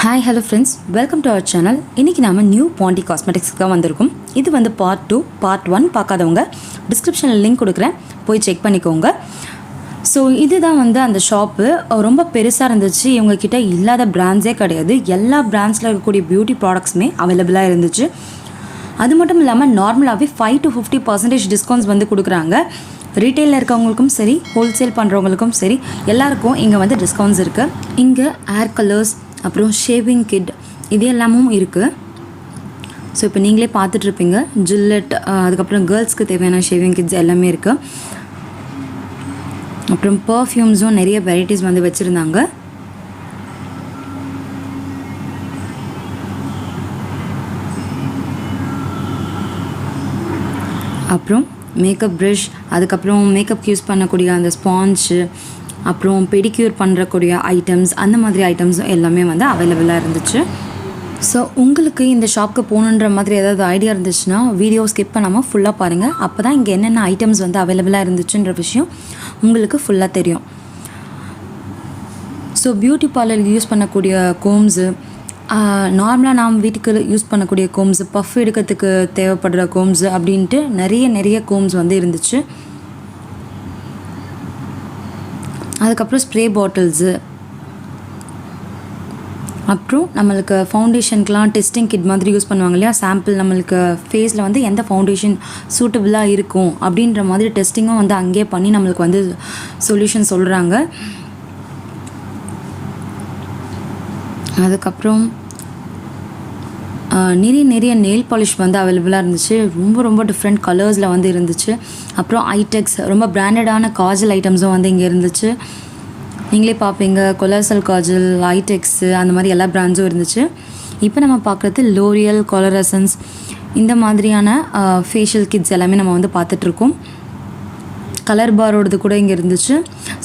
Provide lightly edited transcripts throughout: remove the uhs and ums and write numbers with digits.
Hi, hello friends. Welcome to our channel. இன்னைக்கு நாம new Pondy Cosmetics க்கு வந்திருக்கோம். இது வந்து part 2, part 1 பார்க்காதவங்க டிஸ்கிரிப்ஷன்ல லிங்க் கொடுக்கிறேன். போய் செக் பண்ணிக்கோங்க. ஸோ இதுதான் வந்து அந்த ஷாப்பு ரொம்ப பெருசாக இருந்துச்சு. இவங்க கிட்ட இல்லாத பிராண்ட்ஸே கிடையாது. எல்லா பிராண்ட்ஸில் இருக்கக்கூடிய பியூட்டி ப்ராடக்ட்ஸுமே அவைலபிளாக இருந்துச்சு. அது மட்டும் இல்லாமல் நார்மலாகவே 5 to 50% டிஸ்கவுண்ட்ஸ் வந்து கொடுக்குறாங்க. ரீட்டெயிலில் இருக்கவங்களுக்கும் சரி, ஹோல்சேல் பண்ணுறவங்களுக்கும் சரி, எல்லாருக்கும் இங்கே வந்து டிஸ்கவுண்ட்ஸ் இருக்குது. இங்கே ஏர் கலர்ஸ், அப்புறம் ஷேவிங் கிட், இது எல்லாமும் இருக்குது. ஸோ இப்போ நீங்களே பார்த்துட்ருப்பீங்க. ஜில்லட், அதுக்கப்புறம் கேர்ள்ஸ்க்கு தேவையான ஷேவிங் கிட்ஸ் எல்லாமே இருக்குது. அப்புறம் பர்ஃப்யூம்ஸும் நிறைய வெரைட்டிஸ் வந்து வச்சுருந்தாங்க. அப்புறம் மேக்கப் ப்ரஷ், அதுக்கப்புறம் மேக்கப் யூஸ் பண்ணக்கூடிய அந்த ஸ்பாஞ்சு, அப்புறம் பெடிக்யூர் பண்ணுறக்கூடிய ஐட்டம்ஸ், அந்த மாதிரி ஐட்டம்ஸ் எல்லாமே வந்து அவைலபிளாக இருந்துச்சு. ஸோ உங்களுக்கு இந்த ஷாப்புக்கு போகணுன்ற மாதிரி ஏதாவது ஐடியா இருந்துச்சுன்னா வீடியோ ஸ்கிப் பண்ணாமல் ஃபுல்லாக பாருங்கள். அப்போ தான் இங்கே என்னென்ன ஐட்டம்ஸ் வந்து அவைலபிளாக இருந்துச்சுன்ற விஷயம் உங்களுக்கு ஃபுல்லாக தெரியும். ஸோ பியூட்டி பார்லர் யூஸ் பண்ணக்கூடிய கோம்ஸு, நார்மலாக நாம் வீட்டுக்கு யூஸ் பண்ணக்கூடிய கோம்ஸு, பஃப் எடுக்கிறதுக்கு தேவைப்படுற கோம்ஸு அப்படின்ட்டு நிறைய கோம்ஸ் வந்து இருந்துச்சு. அதுக்கப்புறம் ஸ்ப்ரே பாட்டில்ஸு, அப்புறம் நம்மளுக்கு ஃபவுண்டேஷனுக்கெலாம் டெஸ்டிங் கிட் மாதிரி யூஸ் பண்ணுவாங்க இல்லையா, சாம்பிள் நம்மளுக்கு ஃபேஸில் வந்து எந்த ஃபவுண்டேஷன் சூட்டபுளாக இருக்கும் அப்படின்ற மாதிரி டெஸ்டிங்கும் வந்து அங்கேயே பண்ணி நம்மளுக்கு வந்து சொல்யூஷன் சொல்கிறாங்க. அதுக்கப்புறம் நிறைய நெயில் பாலிஷ் வந்து அவைலபிளாக இருந்துச்சு. ரொம்ப டிஃப்ரெண்ட் கலர்ஸில் வந்து இருந்துச்சு. அப்புறம் ஐடெக்ஸ், ரொம்ப பிராண்டடான காஜல் ஐட்டம்ஸும் வந்து இங்கே இருந்துச்சு. நீங்களே பார்ப்பீங்க, கொலர்சல் காஜல், ஐடெக்ஸு, அந்த மாதிரி எல்லா பிராண்ட்ஸும் இருந்துச்சு. இப்போ நம்ம பார்க்குறது லோரியல், கொலரசன்ஸ், இந்த மாதிரியான ஃபேஷியல் கிட்ஸ் எல்லாமே நம்ம வந்து பார்த்துட்ருக்கோம். கலர் பாரோடது கூட இங்கே இருந்துச்சு.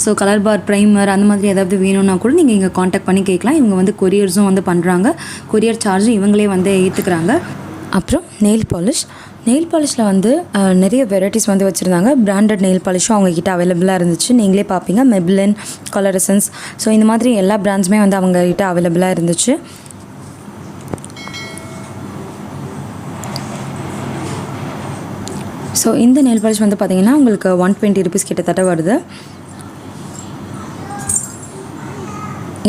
ஸோ கலர் பார், ப்ரைமர், அந்த மாதிரி ஏதாவது வேணும்னா கூட நீங்கள் இங்கே காண்டாக்ட் பண்ணி கேட்கலாம். இவங்க வந்து கொரியர்ஸும் வந்து பண்ணுறாங்க. கொரியர் சார்ஜும் இவங்களே வந்து ஏற்றுக்கிறாங்க. அப்புறம் நெயில் பாலிஷில் வந்து நிறைய வெரைட்டிஸ் வந்து வச்சுருந்தாங்க. பிராண்டட் நெயில் பாலிஷும் அவங்கக்கிட்ட அவைலபிளாக இருந்துச்சு. நீங்களே பார்ப்பீங்க, மெப்லின், கொலரசன்ஸ், ஸோ இந்த மாதிரி எல்லா பிராண்ட்ஸுமே வந்து அவங்கக்கிட்ட அவைலபிளாக இருந்துச்சு. ஸோ இந்த நெயில் பாலிஷ் வந்து பார்த்திங்கன்னா உங்களுக்கு 120 rupees கிட்டத்தட்ட வருது.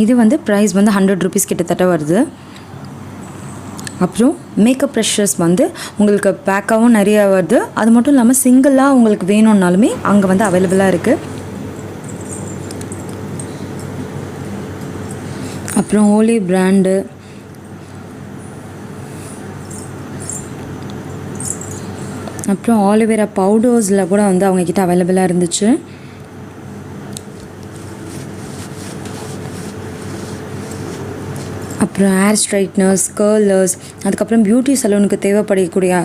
இது வந்து ப்ரைஸ் வந்து 100 rupees கிட்டத்தட்ட வருது. அப்புறம் மேக்கப் ப்ரஷஸ் வந்து உங்களுக்கு பேக்காகவும் நிறைய வருது. அது மட்டும் இல்லாமல் சிங்கிளாக உங்களுக்கு வேணும்னாலுமே அங்கே வந்து அவைலபிளாக இருக்குது. அப்புறம் ஓலி பிராண்டு, அப்புறம் ஆலிவேரா பவுடர்ஸில் கூட வந்து அவங்கக்கிட்ட அவைலபிளாக இருந்துச்சு. அப்புறம் ஹேர் ஸ்ட்ரைட்னர்ஸ், கர்லர்ஸ், அதுக்கப்புறம் பியூட்டி சலூனுக்கு தேவைப்படக்கூடிய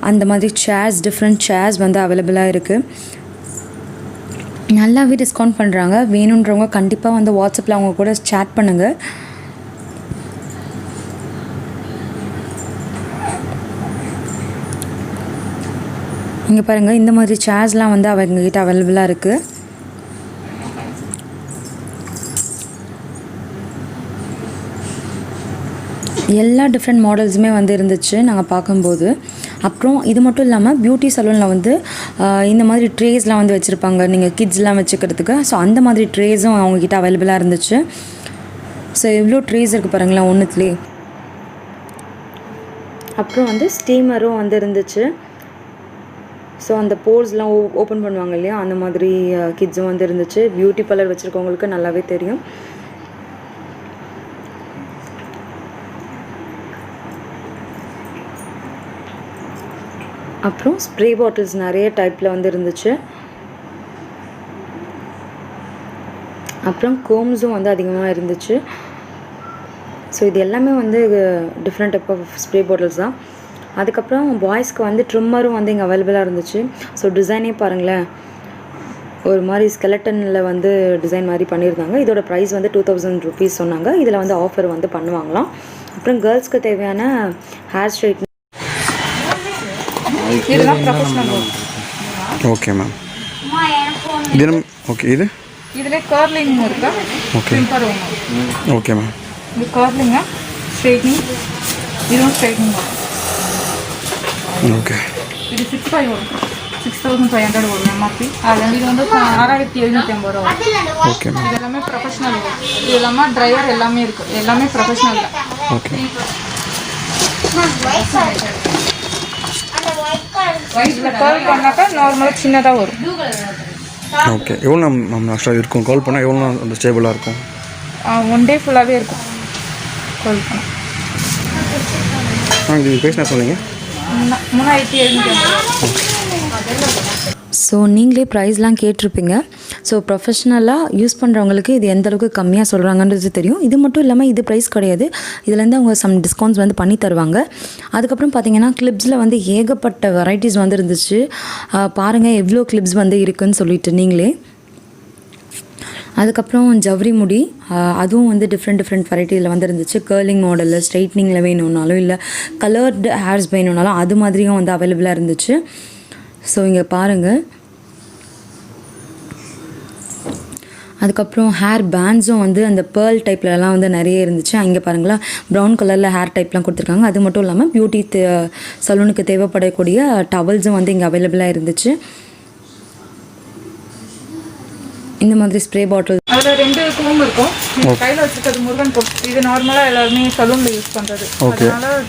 அந்த மாதிரி சேர்ஸ், டிஃப்ரெண்ட் சேர்ஸ் வந்து அவைலபிளாக இருக்குது. நல்லாவே டிஸ்கவுண்ட் பண்ணுறாங்க. வேணுன்றவங்க கண்டிப்பாக வந்து வாட்ஸ்அப்பில் அவங்க கூட சேட் பண்ணுங்கள். இங்கே பாருங்கள், இந்த மாதிரி சேர்ஸ்லாம் வந்து அவங்கக்கிட்ட அவைலபிளாக இருக்குது. எல்லா டிஃப்ரெண்ட் மாடல்ஸுமே வந்து இருந்துச்சு நாங்கள் பார்க்கும்போது. அப்புறம் இது மட்டும் இல்லாமல் பியூட்டி சலூனில் வந்து இந்த மாதிரி ட்ரேஸ்லாம் வந்து வச்சுருப்பாங்க, நீங்கள் கிட்ஸ்லாம் வச்சுக்கிறதுக்கு. ஸோ அந்த மாதிரி ட்ரேஸும் அவங்கக்கிட்ட அவைலபிளாக இருந்துச்சு. ஸோ எவ்வளோ ட்ரேஸ் இருக்குது பாருங்களேன் ஒன்றுத்துலேயே. அப்புறம் வந்து ஸ்டீமரும் வந்து இருந்துச்சு. ஸோ அந்த போர்ஸ்லாம் ஓப்பன் பண்ணுவாங்க இல்லையா, அந்த மாதிரி கிட்ஸும் வந்து இருந்துச்சு. பியூட்டி பார்லர் வச்சுருக்கவங்களுக்கு நல்லாவே தெரியும். அப்புறம் ஸ்ப்ரே பாட்டில்ஸ் நிறைய டைப்பில் வந்து இருந்துச்சு. அப்புறம் கோம்ஸும் வந்து அதிகமாக இருந்துச்சு. ஸோ இது எல்லாமே வந்து different type of spray bottles தான். அதுக்கப்புறம் பாய்ஸ்க்கு வந்து ட்ரிம்மரும் வந்து இங்கே அவைலபிளாக இருந்துச்சு. ஸோ டிசைனே பாருங்களேன், ஒரு மாதிரி ஸ்கெலட்டனில் வந்து டிசைன் மாதிரி பண்ணியிருந்தாங்க. இதோட ப்ரைஸ் வந்து 2000 rupees சொன்னாங்க. இதில் வந்து ஆஃபர் வந்து பண்ணுவாங்களாம். அப்புறம் கேர்ள்ஸ்க்கு தேவையான ஹேர் ஸ்ட்ரைட்னர், இதெல்லாம் ப்ரொஃபஷனல். Okay ma'am. இது ஓகே. இதில் கர்லிங் இருக்கா? Okay okay ma'am. இது கர்லிங்க. ஸ்ட்ரைட்னிங், இதுவும் ஸ்ட்ரைட்னிங் வரும். ஓகே. இது 65 வரும், 6500 வரும் எம்ஆர்பி. அதில் இது வந்து 6750 ரூபா வரும். ஓகே. இது எல்லாமே ப்ரொஃபஷனல் வரும். இது எல்லாமே ட்ரையர் எல்லாமே இருக்குது, எல்லாமே ப்ரொஃபஷனல் தான். ஓகே. இதில் கால் பண்ணாக்கா நார்மலாக சின்னதாக வரும். ஓகே. எவ்வளோ நம்ம எக்ஸ்ட்ரா இருக்கும் கால் பண்ணால் எவ்வளோ அந்த ஸ்டேபிளாக இருக்கும்? 1 டே ஃபுல்லாகவே இருக்கும் கால் பண்ணால். இது பேசினா சொன்னீங்க 3750. ஸோ நீங்களே ப்ரைஸ்லாம் கேட்டிருப்பீங்க. ஸோ ப்ரொஃபஷ்னலாக யூஸ் பண்ணுறவங்களுக்கு இது எந்த அளவுக்கு கம்மியாக சொல்கிறாங்கன்றது தெரியும். இது மட்டும் இல்லாமல் இது ப்ரைஸ் கிடையாது, இதுலேருந்து அவங்க சம் டிஸ்கவுண்ட்ஸ் வந்து பண்ணி தருவாங்க. அதுக்கப்புறம் பார்த்தீங்கன்னா கிளிப்ஸில் வந்து ஏகப்பட்ட வெரைட்டிஸ் வந்து இருந்துச்சு. பாருங்கள் எவ்வளோ கிளிப்ஸ் வந்து இருக்குதுன்னு சொல்லிட்டு நீங்களே. அதுக்கப்புறம் ஜவுரி முடி, அதுவும் வந்து டிஃப்ரெண்ட் வெரைட்டியில் வந்து இருந்துச்சு. கேர்லிங் மாடலில் ஸ்ட்ரைட்னிங்கில் வேணும்னாலும் இல்லை கலர்டு ஹேர்ஸ் வேணும்னாலும் அது மாதிரியும் வந்து அவைலபிளாக இருந்துச்சு. ஸோ இங்கே பாருங்கள். அதுக்கப்புறம் ஹேர் பேண்ட்ஸும் வந்து அந்த பேர்ல் டைப்லலாம் வந்து நிறைய இருந்துச்சு. அங்கே பாருங்களா ப்ரௌன் கலரில் ஹேர் டைப்லாம் கொடுத்துருக்காங்க. அது மட்டும் இல்லாமல் பியூட்டி சலூனுக்கு தேவைப்படக்கூடிய டவல்ஸும் வந்து இங்கே அவைலபிளாக இருந்துச்சு. இந்த மாதிரி ஸ்ப்ரே பாட்டில் அதில் 2 கூம் இருக்கும். கையில் வச்சுருக்கிறது முருகன் கூம். இது நார்மலாக எல்லாருமே சலூனில் யூஸ் பண்ணுறது. அதனால்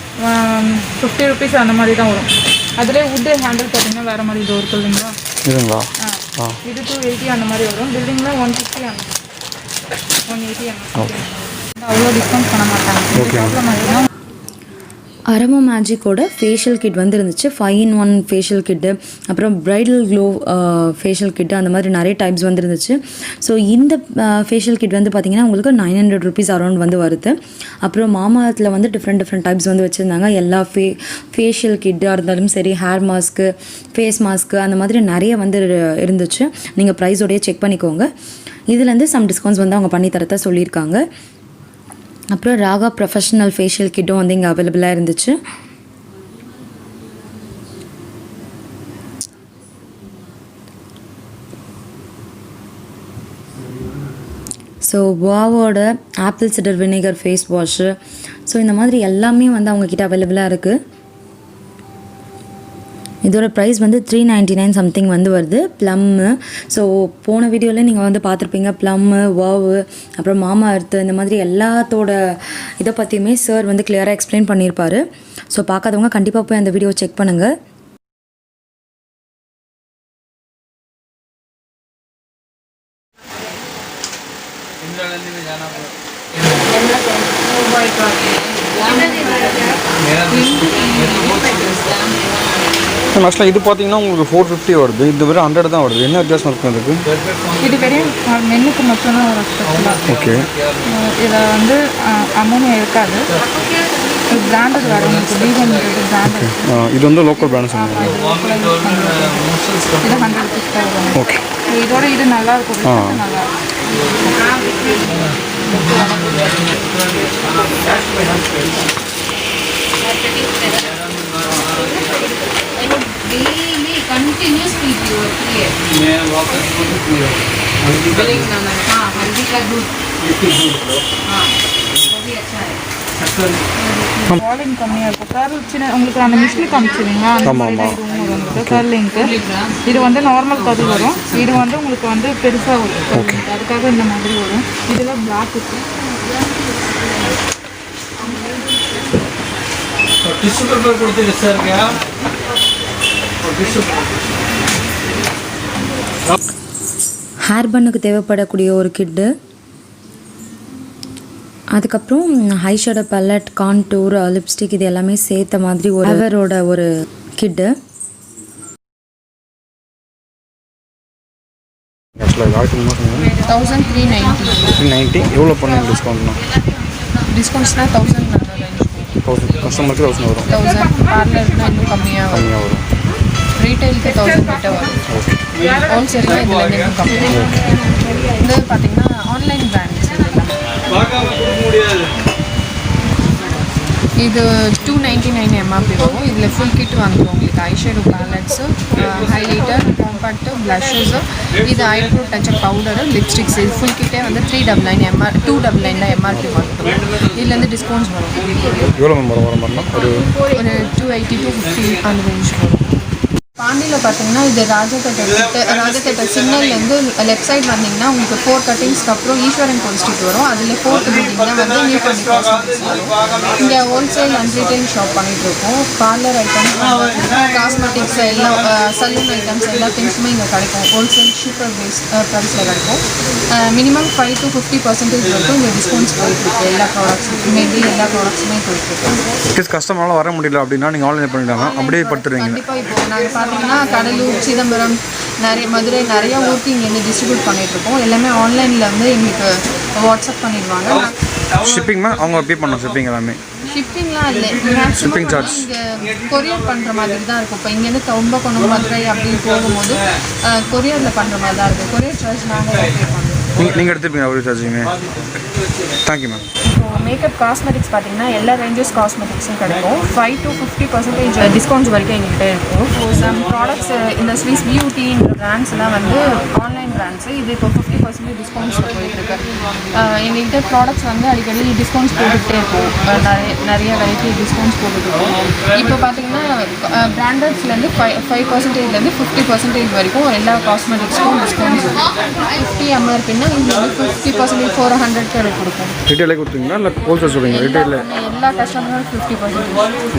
50 ருபீஸ் அந்த மாதிரி தான் வரும். அதிலே வுட்டு ஹேண்டில் பார்த்தீங்கன்னா வேறு மாதிரி இது இருக்குது இல்லைங்களா? இது 280 அந்த மாதிரி வரும். பில்டிங்கில் 150 அந்த 180 அந்த அவ்வளோ டிஸ்கவுண்ட் பண்ண மாட்டாங்க. அரமோ மேஜிக்கோட ஃபேஷியல் கிட் வந்து இருந்துச்சு. 5-in-1 ஃபேஷியல் கிட்டு, அப்புறம் ப்ரைடல் க்ளோ ஃபேஷியல் கிட்டு, அந்த மாதிரி நிறைய டைப்ஸ் வந்து இருந்துச்சு. ஸோ இந்த ஃபேஷியல் கிட் வந்து பார்த்திங்கன்னா உங்களுக்கு 900 ருபீஸ் அரௌண்ட் வந்து வருது. அப்புறம் மாமாத்தில் வந்து டிஃப்ரெண்ட் டைப்ஸ் வந்து வச்சுருந்தாங்க. எல்லா ஃபேஷியல் கிட்டாக இருந்தாலும் சரி, ஹேர் மாஸ்க்கு, ஃபேஸ் மாஸ்க்கு, அந்த மாதிரி நிறைய வந்து இருந்துச்சு. நீங்கள் ப்ரைஸோடையே செக் பண்ணிக்கோங்க. இதுலேருந்து சம் டிஸ்கவுண்ட்ஸ் வந்து அவங்க பண்ணி தரத்தை சொல்லியிருக்காங்க. அப்புறம் ராகா ப்ரொஃபஷ்னல் ஃபேஷியல் கிட்டும் வந்து இங்கே அவைலபிளாக இருந்துச்சு. ஸோ வாவோட apple cider vinegar face wash, so இந்த மாதிரி எல்லாமே வந்து அவங்கக்கிட்ட அவைலபிளாக இருக்குது. இதோட ப்ரைஸ் வந்து 399 சம்திங் வந்து வருது. ப்ளம்மு, ஸோ போன வீடியோவில் நீங்கள் வந்து பார்த்துருப்பீங்க. ப்ளம்மு, வாவு, அப்புறம் மாமா அர்த்து, இந்த மாதிரி எல்லாத்தோட இதை பற்றியுமே சார் வந்து கிளியராக எக்ஸ்பிளைன் பண்ணியிருப்பார். ஸோ பார்க்காதவங்க கண்டிப்பாக போய் அந்த வீடியோ செக் பண்ணுங்கள். ஆக்சுவலாக இது பார்த்தீங்கன்னா உங்களுக்கு 450 வருது. இது வெறும் 100 தான் வருது. என்ன வித்தியாசம் இருக்கும் அதுக்கு? இது வெறும் மென்னுக்கு மட்டும்தான் வரும். ஓகே. இதில் வந்து அமௌண்ட் இருக்காது. இது பிராண்டட் வரும். உங்களுக்கு வீகன்றது பிராண்டட். இது வந்து லோக்கல் பிராண்ட் சொன்னாங்க. இது 100 ருபீஸ் தான் வரும். ஓகே. இதோட இது நல்லா இருக்கும். நல்லா daily continuous feed you are clear. मैं वापस हल्दी का दूध हाँ वो भी अच्छा है. வால்யூம் கம்மியாக இருக்கும். கர்ல் சின்ன உங்களுக்கு அந்த மிஷின் காமிச்சிருங்க. அந்த மாதிரி தான் இதுவும் வரும். கர்லிங்க்கு இது வந்து நார்மல் கர்ல் வரும். இது வந்து உங்களுக்கு வந்து பெருசாக வரும். அதுக்காக இந்த மாதிரி வரும். இதில் பிளாக் இருக்கும். टिश्यू पेपर கொடுத்து சார் क्या ஹேர் பண்ணுக்கு தேவைப்படக்கூடிய ஒரு கிட்டு, அதுக்கப்புறம் high shadow ballot, contour, lipstick, இது எல்லாமே சேர்த்த மாதிரி ஒரு அவரோட ஒரு கிட்டு. ஆக்சுவலாக 1390 எவ்வளோ பண்ணுங்க டிஸ்கவுண்ட்னா? டிஸ்கவுண்ட்ஸ்னால் 1000 கஸ்டமருக்கு 1000 வரும். 1000 பார்லர்னா இன்னும் கம்மியாக வரும். ரீட்டைலுக்கு 1000 கிட்ட வரும். ஹோல்சேலில் இதுலேருந்து இன்னும் கம்மியாக வரும். இது பார்த்தீங்கன்னா ஆன்லைன் பிராண்ட்ஸ் பார்க்காம கொடுக்க முடியாது. இது 299 எம்ஆர்பி வரும். இதில் ஃபுல் கிட் வந்துடும் உங்களுக்கு. ஐஷேடோ பேலட்ஸு, ஹைலைட்டர், காம்பேக்ட்டு, ப்ளஷஸு, இது ஐப்ரோ டச்சப் பவுடரு, லிப்ஸ்டிக்ஸ். இது ஃபுல் கிட்டே வந்து 399 299 எம்ஆர்பி மட்டும். இதுலேருந்து டிஸ்கவுண்ட்ஸ் வரும். எவ்வளோ வரும்? ஒரு 280 to 50 அந்த ரேஞ்ச் வரும். பாண்டியில் பார்த்தீங்கன்னா இது ராஜபேட்டை சிக்னல்லேருந்து லெஃப்ட் சைடு வந்தீங்கன்னா உங்களுக்கு 4 கட்டிங்ஸ்க்கு அப்புறம் ஈஸ்வரன் கோயில் ஸ்ட்ரீட் வரும். அதில் 4th பில்டிங் தான் வந்து நியூபொண்டி காஸ்மெட்டிக்ஸ் வரும். இங்கே ஹோல்சேல் அண்ட் ரீட்டைல் ஷாப் பண்ணிகிட்டு இருக்கோம். பார்லர் ஐட்டம்ஸ், காஸ்மெட்டிக்ஸ் எல்லாம், சலூன் ஐட்டம்ஸ் எல்லா திங்ஸுமே இங்கே கிடைக்கும். ஹோல்சேல் சூப்பர் ப்ரைஸில் கிடைக்கும். மினிமம் 5 to 50% வரைக்கும் இங்கே டிஸ்கவுண்ட்ஸ் போயிட்டுருக்கு. எல்லா ப்ராடக்ட்ஸும் மேபி எல்லா ப்ராடக்ட்ஸுமே போயிட்டுருக்கு. கஸ்டமரால் வர முடியல அப்படின்னா நீங்கள் ஆன்லைன் பண்ணிட்டாங்க அப்படியே படுத்துருவீங்க. கண்டிப்பாக இப்போ நாங்கள் பார்த்தீங்கன்னா கடலூர், சிதம்பரம், மதுரை நிறையா ஊருக்கு இங்கே டிஸ்ட்ரிபியூட் பண்ணிகிட்ருக்கோம். எல்லாமே ஆன்லைனில் வந்து எங்களுக்கு வாட்ஸ்அப் பண்ணிடுவாங்க. ஷிப்பிங்னா அவங்க பே பண்ணணும். ஷிப்பிங் எல்லாமே ஷிப்பிங்லாம் இல்லை, ஷிப்பிங் சார்ஜ் இங்கே கொரியர் பண்ணுற மாதிரி தான் இருக்கும். இப்போ இங்கேருந்து தொம்பக்கொண்டு மதுரை அப்படின்னு போகும்போது கொரியரில் பண்ணுற மாதிரி தான் இருக்கும். கொரியர் சார்ஜ் நாங்கள் பே பண்ணுறோம். நீங்கள் எடுத்துப்பீங்க கொரியர் சார்ஜுமே. Thank you ma'am. இப்போ மேக்கப் காஸ்மெட்டிக்ஸ் பார்த்தீங்கன்னா எல்லா ரேஞ்சஸ் காஸ்மெட்டிக்ஸும் கிடைக்கும். 5 to 50% டிஸ்கவுண்ட்ஸ் வரைக்கும் எங்கள்கிட்ட இருக்கும். சம் ப்ராடக்ட்ஸ் இந்த ஸ்விஸ் பியூட்டின்ற பிராண்ட்ஸ்லாம் வந்து ஆன்லைன் பிராண்ட்ஸு. இது இப்போ 50% டிஸ்கவுண்ட்ஸில் போயிட்டுருக்கு. எங்கள்கிட்ட ப்ராடக்ட்ஸ் வந்து அடிக்கடி டிஸ்கவுண்ட்ஸ் போட்டுகிட்டே இருக்கும். நிறைய வெரைட்டி டிஸ்கவுண்ட்ஸ் போட்டுருக்கோம். இப்போ பார்த்தீங்கன்னா பிராண்டட்ஸ்லேருந்து 5%லேருந்து 50% வரைக்கும் எல்லா காஸ்மெட்டிக்ஸ்க்கும் டிஸ்கவுண்ட்ஸ் இருக்கும். 50 எம்ஆர்பின்னா இங்கே வந்து 50% 400 கொடுக்கும். ரீட்டைலே கொடுத்தீங்களா இல்லை ஹோல்சேல் சொல்கிறீங்க? ரீட்டைலில் எல்லா கஸ்டமரும் 50%.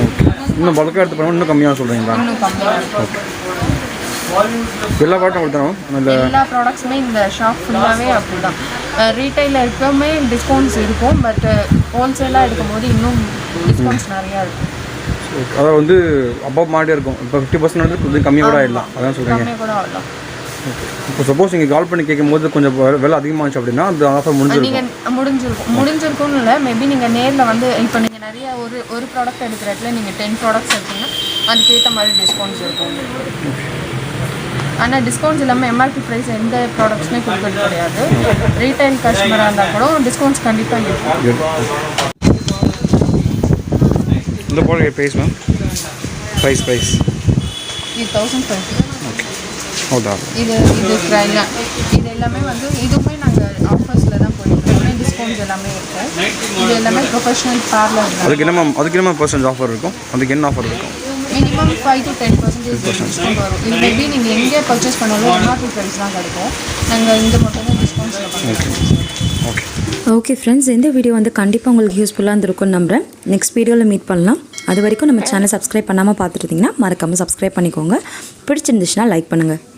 ஓகே. இன்னும் பல்காக எடுத்து பண்ணணும் இன்னும் கம்மியாக சொல்கிறீங்களா? இன்னும் கம்மியாக. ஓகே. எல்லா ப்ராடக்ட்டும் கொடுத்தோம். எல்லா ப்ராடக்ட்ஸுமே இந்த ஷாப் ஃபுல்லாகவே அப்படி தான். ரீட்டைலில் இருக்கவுமே டிஸ்கவுண்ட்ஸ் இருக்கும். பட் ஹோல்சேலாக எடுக்கும்போது இன்னும் டிஸ்கவுண்ட்ஸ் நிறையா இருக்கும். அதாவது வந்து அபவ் மாடியாக இருக்கும். இப்போ 50% கொஞ்சம் கம்மியாக கூட ஆகிடலாம். அதான் சொல்கிறீங்க. கம்மியாக கூட ஆகலாம். ஓகே. இப்போ சப்போஸ் நீங்கள் கால் பண்ணி கேட்கும்போது கொஞ்சம் விலை அதிகமாகிச்சு அப்படின்னா அந்த ஆஃபர் முடிஞ்சிருக்கும்னு இல்லை. மேபி நீங்கள் நேரில் வந்து இப்போ நீங்கள் நிறைய ஒரு ப்ராடக்ட் எடுக்கிற இடத்துல நீங்கள் 10 ப்ராடக்ட்ஸ் எடுத்தீங்கன்னா அதுக்கேற்ற மாதிரி டிஸ்கவுண்ட்ஸ் இருக்கும். ஆனால் டிஸ்கவுண்ட்ஸ் இல்லாமல் எம்ஆர்பி ப்ரைஸ் எந்த ப்ராடக்ட்ஸுமே கொடுக்கறது கிடையாது. ரீட்டைல் கஸ்டமராக இருந்தால் கூட டிஸ்கவுண்ட்ஸ் கண்டிப்பாக இருக்கும். இந்த ப்ராடக்ட் ப்ரைஸ் மேம்? ப்ரைஸ் இது 1500. ஓகே. ஹவுதா? இது எல்லாமே வந்து இதுவுமே நாங்கள் ஆஃபர்ஸில் தான் போயிட்டுருக்கோம். டிஸ்கவுண்ட்ஸ் எல்லாமே இருக்கும். இது எல்லாமே ப்ரொஃபஷனல் பார்லர். அதுக்கு என்ன பர்சன்ட் ஆஃபர் இருக்கும்? அதுக்கு என்ன ஆஃபர் இருக்கும்? மினிமம் 5 to 10% டிஸ்கவுண்ட் வரும். இது மேபி நீங்கள் எங்கே பர்ச்சேஸ் பண்ணாலும் எம்ஆர்பி ப்ரைஸ் தான் கிடைக்கும். நாங்கள் இங்கே மட்டும் தான் டிஸ்கவுண்ட்ஸில் பண்ணுவோம். ஓகே. ஓகே ஃப்ரெண்ட்ஸ், இந்த வீடியோ வந்து கண்டிப்பாக உங்களுக்கு யூஸ்ஃபுல்லாக இருந்திருக்கும்னு நம்புகிறேன். நெக்ஸ்ட் வீடியோவில் மீட் பண்ணலாம். அது வரைக்கும் நம்ம சேனல் சப்ஸ்கிரைப் பண்ணாமல் பார்த்துருந்தீங்கன்னா மறக்காமல் சப்ஸ்கிரைப் பண்ணிக்கோங்க. பிடிச்சிருந்துச்சுன்னா லைக் பண்ணுங்கள்.